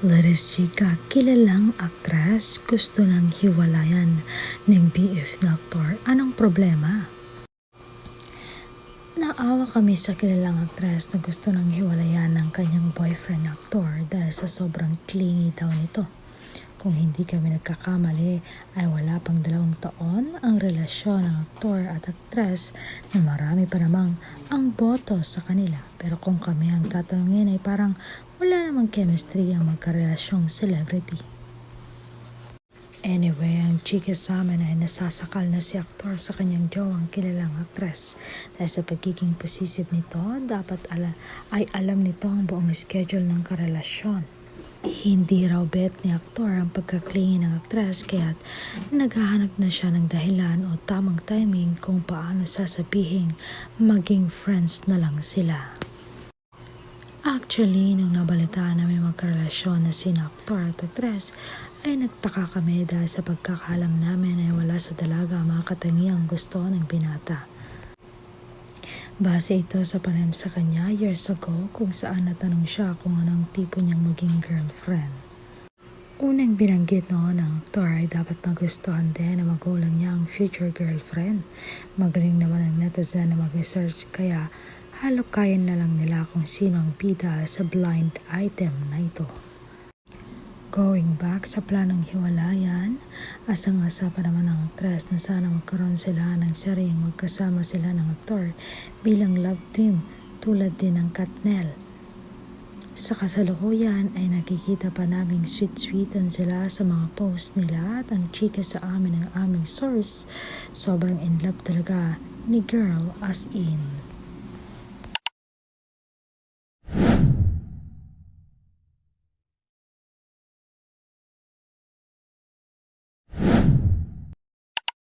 Laris Chica, kilalang aktres, gusto ng hiwalayan ng BF na aktor. Anong problema? Naawa kami sa kilalang aktres na gusto ng hiwalayan ng kanyang boyfriend na aktor dahil sa sobrang clingy daw nito. Kung hindi kami nagkakamali ay wala pang 2 taon ang relasyon ng aktor at aktres na marami pa namang ang boto sa kanila. Pero kung kami ang tatanungin ay parang wala namang chemistry ang magkarelasyong celebrity. Anyway, ang chika sa amin ay nasasakal na si aktor sa kanyang jowang kilalang aktres. Dahil sa pagiging possessive nito, dapat ay alam nito ang buong schedule ng karelasyon. Hindi raw bet ni aktor ang pagkaklingi ng aktres kaya't naghahanap na siya ng dahilan o tamang timing kung paano sasabihin maging friends na lang sila. Actually, nung nabalitaan na may magkarelasyon na sina aktor at aktres, ay nagtaka kami dahil sa pagkakalam namin ay wala sa dalaga ang mga katangiang gusto ng binata. Base ito sa panayam sa kanya years ago kung saan natanong siya kung anong tipo niyang maging girlfriend. Unang binanggit noon ng aktor ay dapat magustuhan din na magulang niya ang future girlfriend. Magaling naman ang netizen na mag-research kaya halukayan na lang nila kung sino ang bida sa blind item na ito. Going back sa planong hiwalayan, asang-asa pa naman ang aktres na sana magkaroon sila ng seryeng magkasama sila ng aktor bilang love team tulad din ng Katnel. Sa kasalukuyan ay nakikita pa naming sweet-sweetan sila sa mga post nila at ang chika sa amin ng aming source, sobrang in love talaga ni girl as in.